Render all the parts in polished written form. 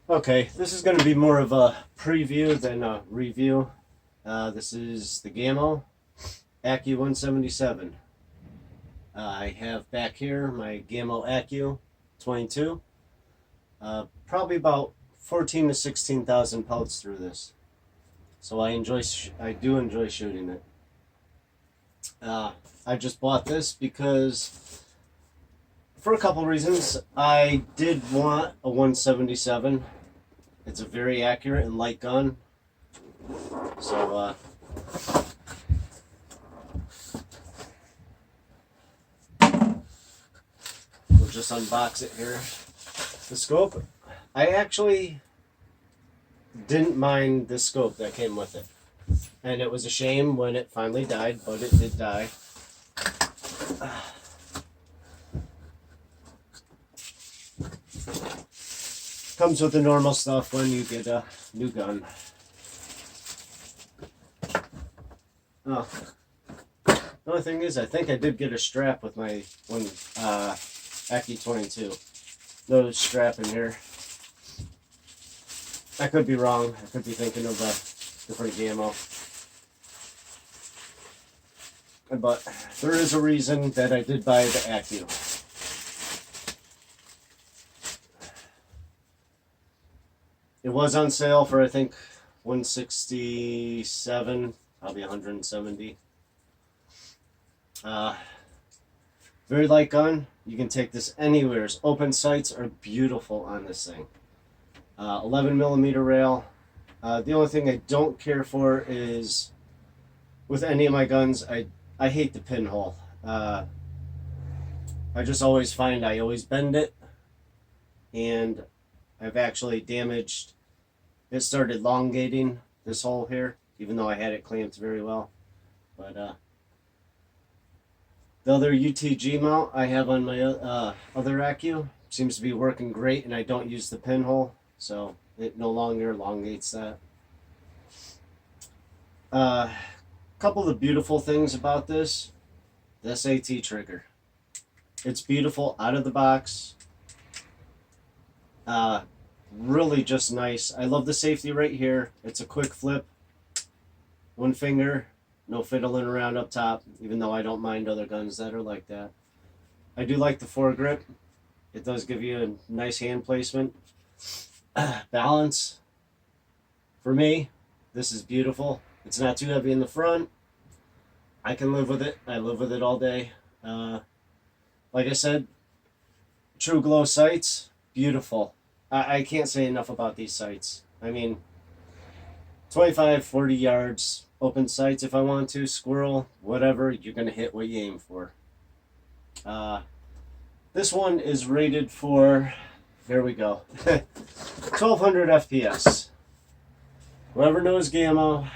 Okay, this is going to be more of a preview than a review. This is the Gamo Accu 177. I have back here my Gamo Accu 22. Probably about 14 to 16,000 pellets through this. So I do enjoy shooting it. I just bought this because, for a couple reasons, I did want a 177. It's a very accurate and light gun. So, we'll just unbox it here. The scope, I actually didn't mind the scope that came with it. And it was a shame when it finally died, but it did die. Comes with the normal stuff when you get a new gun. Oh. The only thing is, I think I did get a strap with my one Accu 22. No strap in here. I could be wrong. I could be thinking of a different Gamo. But there is a reason that I did buy the Accu. It was on sale for, I think, 167, probably 170. Very light gun. You can take this anywhere. Open sights are beautiful on this thing. 11 millimeter rail. The only thing I don't care for is, with any of my guns, I hate the pinhole. I just always find I always bend it, and I've actually damaged. It started elongating this hole here, even though I had it clamped very well. But the other UTG mount I have on my other Accu seems to be working great, and I don't use the pinhole, so it no longer elongates that. Couple of the beautiful things about this, the SAT trigger. It's beautiful out of the box. Really just nice. I love the safety right here. It's a quick flip. One finger, no fiddling around up top, even though I don't mind other guns that are like that. I do like the foregrip. It does give you a nice hand placement. Balance. For me, this is beautiful. It's not too heavy in the front. I can live with it. I live with it all day. Like I said, True Glow sights, beautiful. I can't say enough about these sights. I mean, 25, 40 yards, open sights if I want to, squirrel, whatever, you're going to hit what you aim for. This one is rated for, there we go, 1200 FPS. Whoever knows Gamo,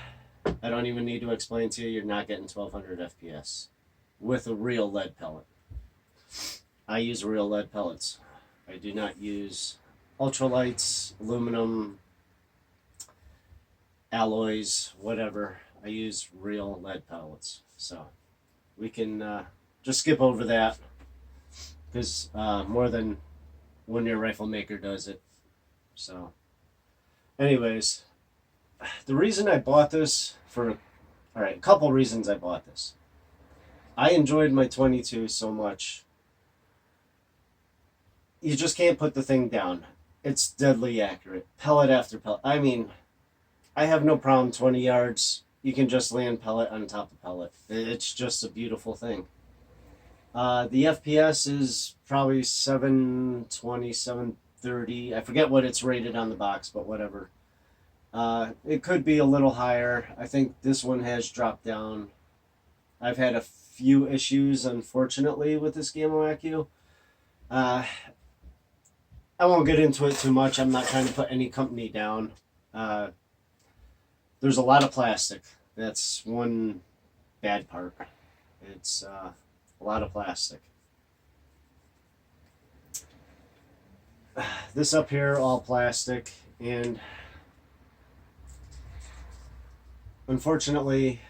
I don't even need to explain to you, you're not getting 1200 FPS with a real lead pellet. I use real lead pellets. I do not use ultralights, aluminum, alloys, whatever. I use real lead pellets. So we can just skip over that, because more than one year rifle maker does it. So anyways, the reason I bought this for, a couple reasons I bought this. I enjoyed my 22 so much. You just can't put the thing down. It's deadly accurate. Pellet after pellet. I mean, I have no problem 20 yards. You can just land pellet on top of pellet. It's just a beautiful thing. The FPS is probably 720, 730. I forget what it's rated on the box, but whatever. It could be a little higher. I think this one has dropped down. I've had a few issues, unfortunately, with this Gamo Accu. I won't get into it too much. I'm not trying to put any company down. There's a lot of plastic. That's one bad part. It's a lot of plastic. This up here, all plastic, and unfortunately,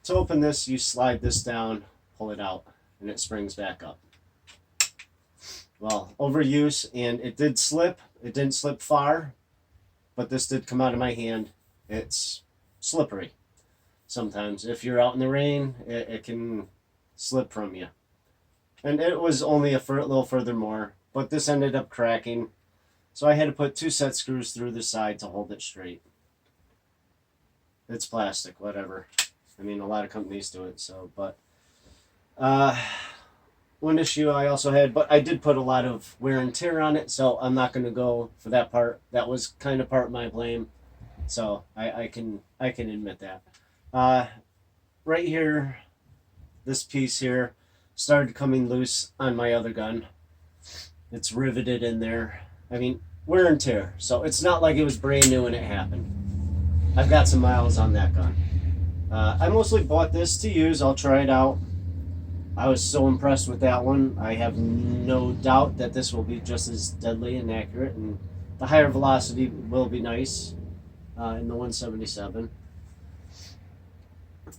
to open this, you slide this down, pull it out, and it springs back up. well, overuse, and it did slip. It didn't slip far, but this did come out of my hand. It's slippery sometimes. If you're out in the rain, it can slip from you. And it was only a little further more, but this ended up cracking. So I had to put 2 set screws through the side to hold it straight. It's plastic, whatever. I mean, a lot of companies do it, so, but one issue I also had, but I did put a lot of wear and tear on it, so I'm not going to go for that part. That was kind of part of my blame, so I can admit that. Right here, this piece here started coming loose on my other gun. It's riveted in there. I mean, wear and tear, so it's not like it was brand new when it happened. I've got some miles on that gun. I mostly bought this to use. I'll try it out. I was so impressed with that one. I have no doubt that this will be just as deadly and accurate, and the higher velocity will be nice in the 177.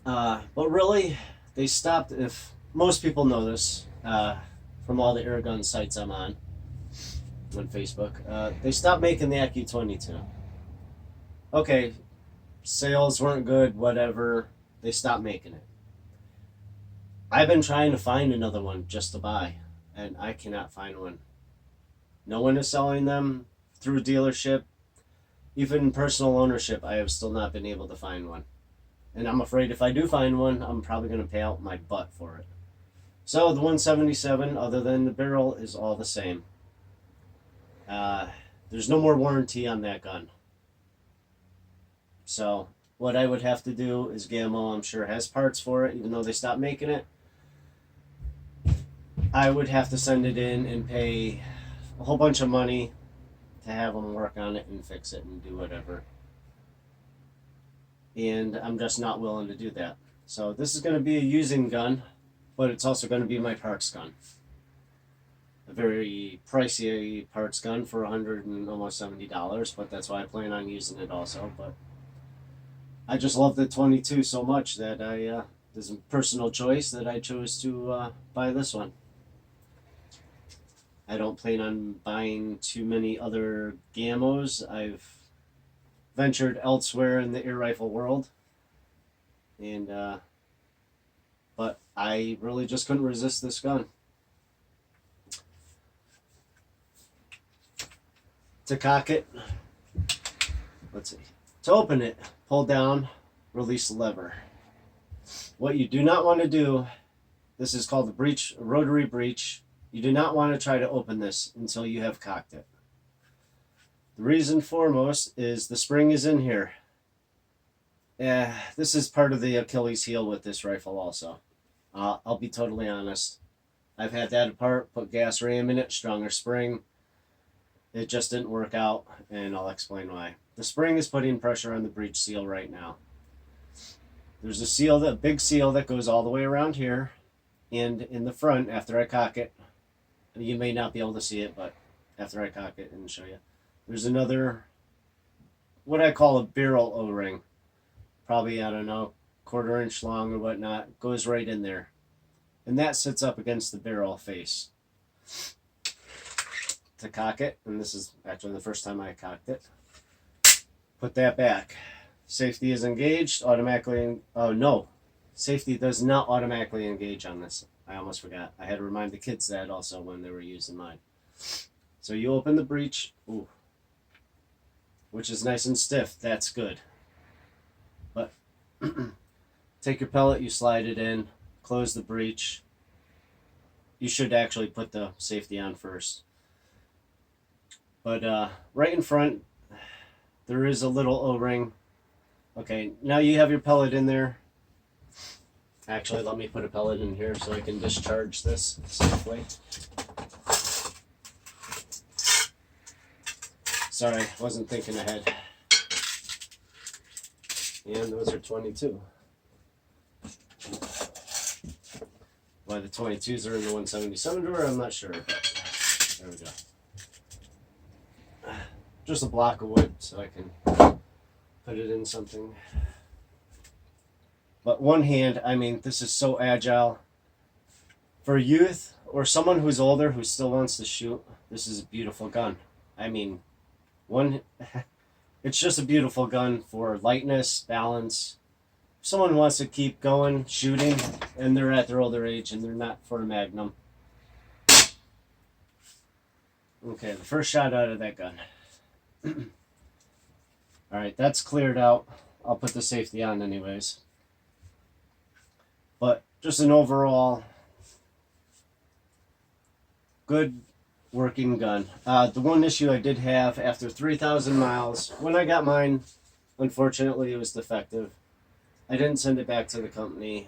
But really, they stopped. If most people know this from all the air gun sites I'm on Facebook, they stopped making the Accu 22. Okay, sales weren't good, whatever. They stopped making it. I've been trying to find another one just to buy, and I cannot find one. No one is selling them through dealership. Even personal ownership, I have still not been able to find one. And I'm afraid if I do find one, I'm probably going to pay out my butt for it. So the 177, other than the barrel, is all the same. There's no more warranty on that gun. So what I would have to do is Gamo, I'm sure, has parts for it, even though they stopped making it. I would have to send it in and pay a whole bunch of money to have them work on it and fix it and do whatever. And I'm just not willing to do that. So this is going to be a using gun, but it's also going to be my parts gun. A very pricey parts gun for $100 and almost $70, but that's why I plan on using it also. But I just love the 22 so much that this is a personal choice that I chose to buy this one. I don't plan on buying too many other Gamos. I've ventured elsewhere in the air rifle world, and but I really just couldn't resist this gun. To cock it, let's see. To open it, pull down, release the lever. What you do not want to do, this is called the breech, rotary breech. You do not want to try to open this until you have cocked it. The reason foremost is the spring is in here. This is part of the Achilles heel with this rifle also. I'll be totally honest. I've had that apart, put gas ram in it, stronger spring. It just didn't work out, and I'll explain why. The spring is putting pressure on the breech seal right now. There's a seal, a big seal that goes all the way around here, and in the front, after I cock it, you may not be able to see it, but after I cock it and show you, there's another, what I call a barrel O-ring. Probably, I don't know, 1/4 inch long or whatnot, goes right in there. And that sits up against the barrel face. To cock it, and this is actually the first time I cocked it, put that back. Safety is engaged, automatically, oh no, safety does not automatically engage on this. I almost forgot. I had to remind the kids that also when they were using mine. So you open the breech, ooh, which is nice and stiff, that's good. But take your pellet, you slide it in, close the breech. You should actually put the safety on first. But right in front, there is a little O-ring. Okay, now you have your pellet in there. Actually, let me put a pellet in here so I can discharge this safely. Sorry, wasn't thinking ahead. And those are 22. Why the 22s are in the 177 drawer, I'm not sure, but there we go. Just a block of wood so I can put it in something. But one hand, I mean, this is so agile. For youth, or someone who's older who still wants to shoot, this is a beautiful gun. I mean, one, it's just a beautiful gun for lightness, balance. If someone wants to keep going, shooting, and they're at their older age and they're not for a Magnum. Okay, the first shot out of that gun. Alright, that's cleared out. I'll put the safety on anyways. But just an overall good working gun. The one issue I did have after 3,000 miles, when I got mine, unfortunately it was defective. I didn't send it back to the company.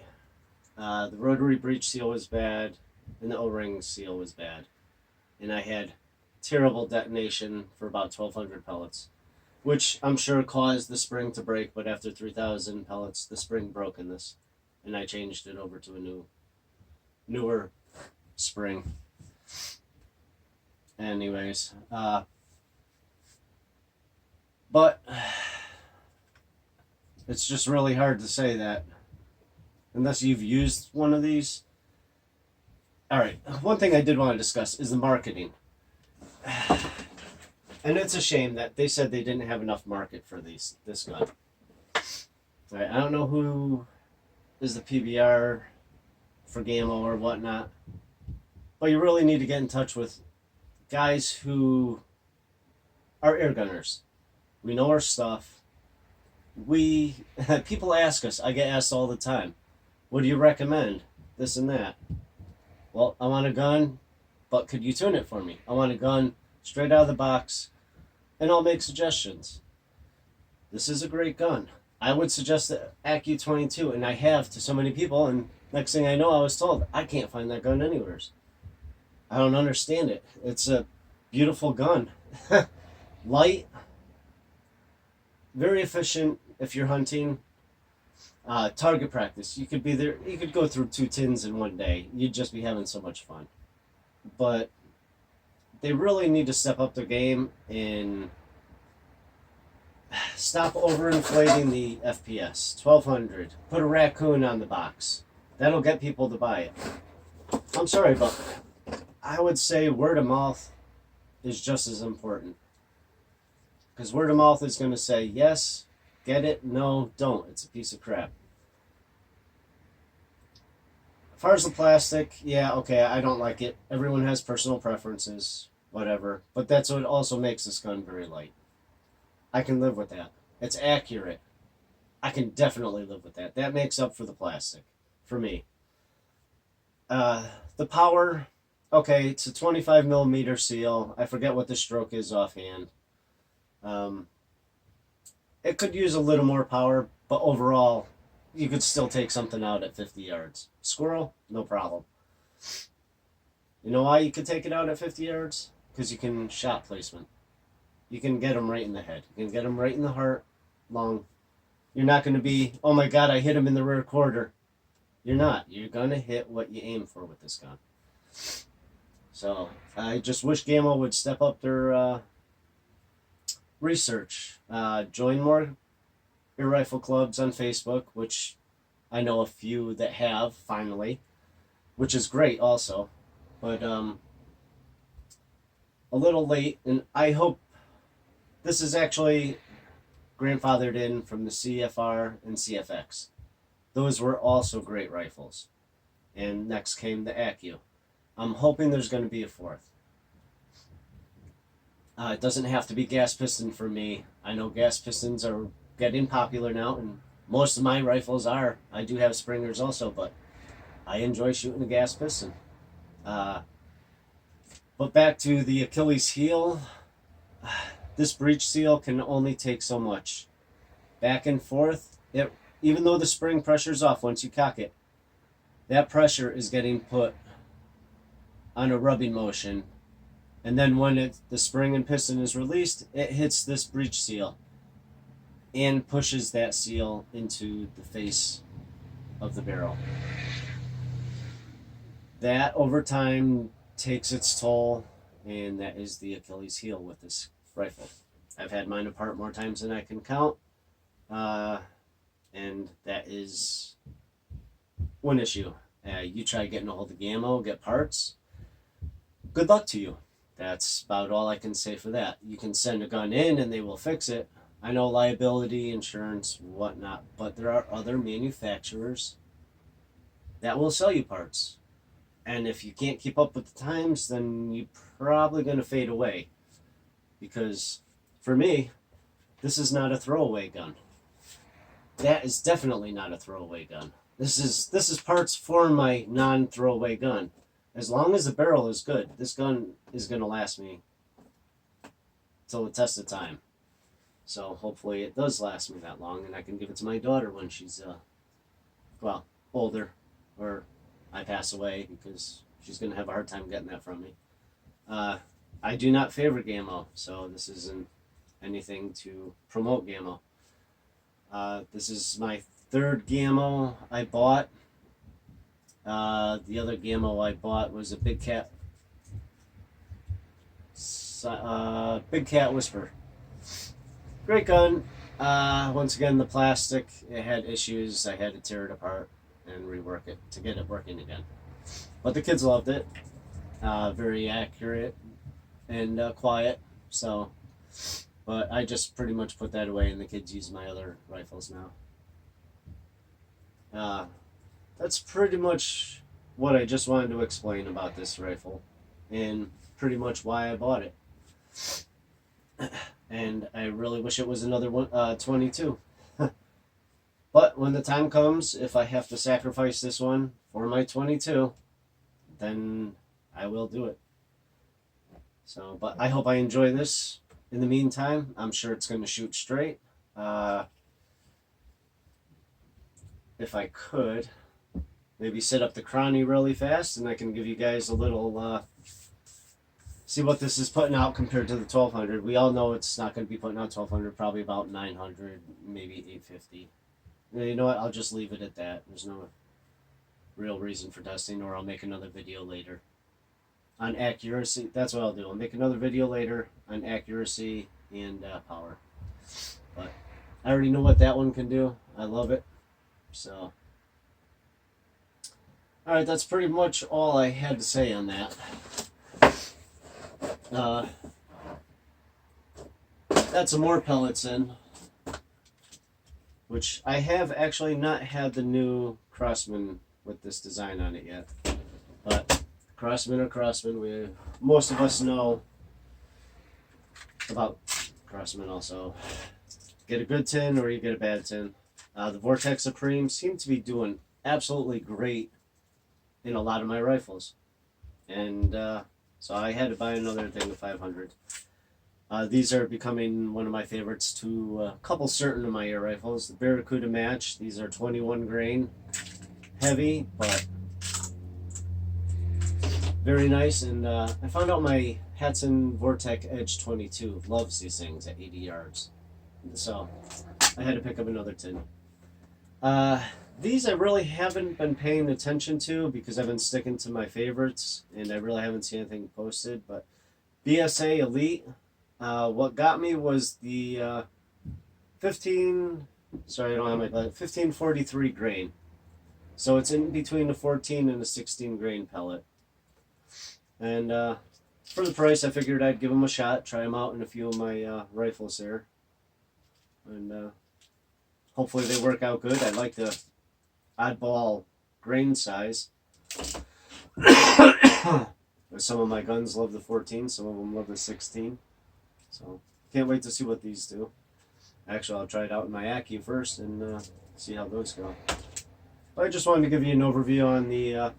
The rotary breech seal was bad, and the O-ring seal was bad. And I had terrible detonation for about 1,200 pellets, which I'm sure caused the spring to break, but after 3,000 pellets, the spring broke in this. And I changed it over to a newer spring. Anyways, but it's just really hard to say that unless you've used one of these. Alright, one thing I did want to discuss is the marketing. And it's a shame that they said they didn't have enough market for this gun. Right, I don't know who is the PBR for Gamo or whatnot, but you really need to get in touch with guys who are air gunners. We know our stuff. People ask us, I get asked all the time, what do you recommend? This and that. Well, I want a gun, but could you tune it for me? I want a gun straight out of the box, and I'll make suggestions. This is a great gun. I would suggest the Accu 22, and I have to so many people, and next thing I know, I was told, I can't find that gun anywhere. I don't understand it. It's a beautiful gun. Light, very efficient if you're hunting. Target practice. You could be there. You could go through 2 tins in one day. You'd just be having so much fun. But they really need to step up their game and stop overinflating the FPS. 1,200. Put a raccoon on the box. That'll get people to buy it. I'm sorry, but I would say word of mouth is just as important. Because word of mouth is going to say, yes, get it, no, don't. It's a piece of crap. As far as the plastic, yeah, okay, I don't like it. Everyone has personal preferences, whatever. But that's what also makes this gun very light. I can live with that. It's accurate. I can definitely live with that. That makes up for the plastic, for me. The power, okay, it's a 25 millimeter seal. I forget what the stroke is offhand. It could use a little more power, but overall, you could still take something out at 50 yards. Squirrel, no problem. You know why you could take it out at 50 yards? Because you can shot placement. You can get them right in the head. You can get them right in the heart, lung. You're not going to be, oh my God, I hit him in the rear quarter. You're not. You're going to hit what you aim for with this gun. So, I just wish Gamo would step up their research. Join more air rifle clubs on Facebook, which I know a few that have, finally, which is great also. But a little late, and I hope this is actually grandfathered in from the CFR and CFX. Those were also great rifles. And next came the Accu. I'm hoping there's going to be a fourth. It doesn't have to be gas piston for me. I know gas pistons are getting popular now, and most of my rifles are. I do have Springers also, but I enjoy shooting a gas piston. But back to the Achilles Heel. This breech seal can only take so much. Back and forth, even though the spring pressure's off once you cock it, that pressure is getting put on a rubbing motion. And then when the spring and piston is released, it hits this breech seal and pushes that seal into the face of the barrel. That, over time, takes its toll, and that is the Achilles heel with this rifle. I've had mine apart more times than I can count, and that is one issue. You try getting a hold of Gamo, get parts. good luck to you. That's about all I can say for that. You can send a gun in and they will fix it. I know liability, insurance, whatnot, but there are other manufacturers that will sell you parts. And if you can't keep up with the times, then you're probably going to fade away. Because for me, this is not a throwaway gun. That is definitely not a throwaway gun. This is parts for my non-throwaway gun. As long as the barrel is good, this gun is going to last me till the test of time. So hopefully it does last me that long, and I can give it to my daughter when she's older, or I pass away, because she's going to have a hard time getting that from me. I do not favor Gamo, so this isn't anything to promote Gamo. This is my third Gamo I bought. The other Gamo I bought was a Big Cat Whisper. Great gun. Once again, the plastic, it had issues. I had to tear it apart and rework it to get it working again. But the kids loved it. Very accurate and quiet. So, but I just pretty much put that away, and the kids use my other rifles now. That's pretty much what I just wanted to explain about this rifle, and pretty much why I bought it. And I really wish it was another 22. But when the time comes, if I have to sacrifice this one for my 22, then I will do it. So, but I hope I enjoy this. In the meantime, I'm sure it's going to shoot straight. If I could, maybe set up the cranny really fast, and I can give you guys a little, see what this is putting out compared to the 1200. We all know it's not going to be putting out 1200, probably about 900, maybe 850. You know what, I'll just leave it at that. There's no real reason for testing, or I'll make another video later on accuracy. That's what I'll do. I'll make another video later on accuracy and power. But I already know what that one can do. I love it. So, alright, that's pretty much all I had to say on that. Got some more pellets in, which I have actually not had the new Crossman with this design on it yet. But Crossman are Crossman. Most of us know about Crossman also. Get a good tin or you get a bad tin. The Vortex Supreme seem to be doing absolutely great in a lot of my rifles. And so I had to buy another thing of 500. These are becoming one of my favorites to a couple certain of my air rifles. The Barracuda Match. These are 21 grain. Heavy, but very nice. And I found out my Hatson Vortex Edge 22 loves these things at 80 yards. So I had to pick up another tin. These I really haven't been paying attention to because I've been sticking to my favorites, and I really haven't seen anything posted. But BSA Elite, what got me was the 1543 grain. So it's in between the 14 and the 16 grain pellet. And for the price, I figured I'd give them a shot, try them out in a few of my rifles there. And hopefully they work out good. I like the oddball grain size. Some of my guns love the 14, some of them love the 16. So can't wait to see what these do. Actually, I'll try it out in my Accu first and see how those go. But I just wanted to give you an overview on the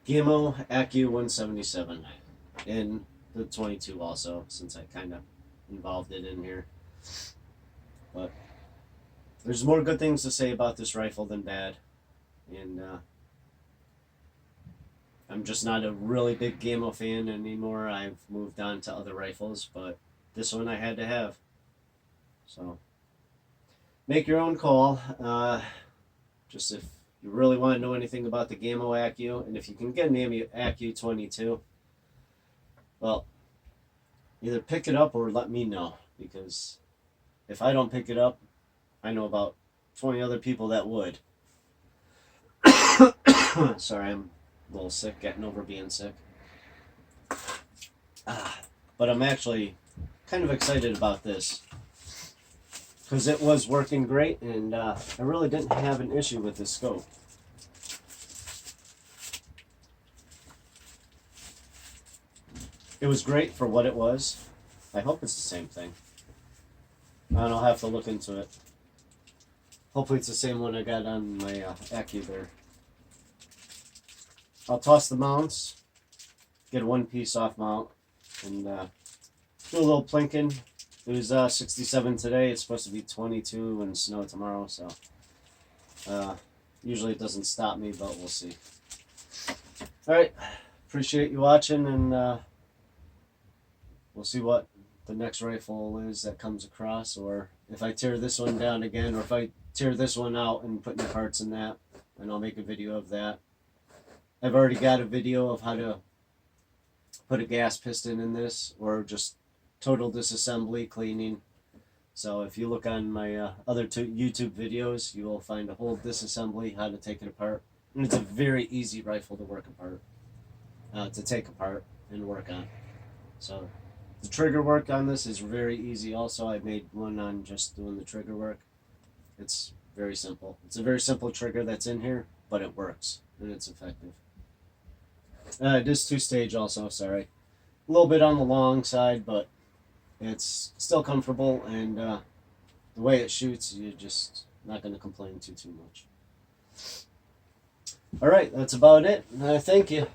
Gamo Accu 177 and the 22 also, since I kind of involved it in here. But there's more good things to say about this rifle than bad, and I'm just not a really big Gamo fan anymore. I've moved on to other rifles, but this one I had to have. So make your own call. Just if you really want to know anything about the Gamo Accu, and if you can get an Accu 22, well, either pick it up or let me know, because if I don't pick it up, I know about 20 other people that would. Sorry, I'm a little sick, getting over being sick. But I'm actually kind of excited about this because it was working great, and I really didn't have an issue with the scope. It was great for what it was. I hope it's the same thing. I'll have to look into it. Hopefully it's the same one I got on my Accu there. I'll toss the mounts, get a one-piece off mount, and do a little plinking. It was 67 today. It's supposed to be 22 and snow tomorrow, so usually it doesn't stop me, but we'll see. Alright, appreciate you watching, and we'll see what the next rifle is that comes across, or if I tear this one down again, or if I tear this one out and put new parts in that, and I'll make a video of that. I've already got a video of how to put a gas piston in this, or just total disassembly, cleaning. So if you look on my other two YouTube videos, you will find a whole disassembly, how to take it apart. And it's a very easy rifle to work apart, to take apart and work on. So the trigger work on this is very easy also. I made one on just doing the trigger work. It's very simple. It's a very simple trigger that's in here, but it works and it's effective. It is two-stage also, sorry. A little bit on the long side, but it's still comfortable, and the way it shoots, you're just not going to complain too much. Alright, that's about it. Thank you.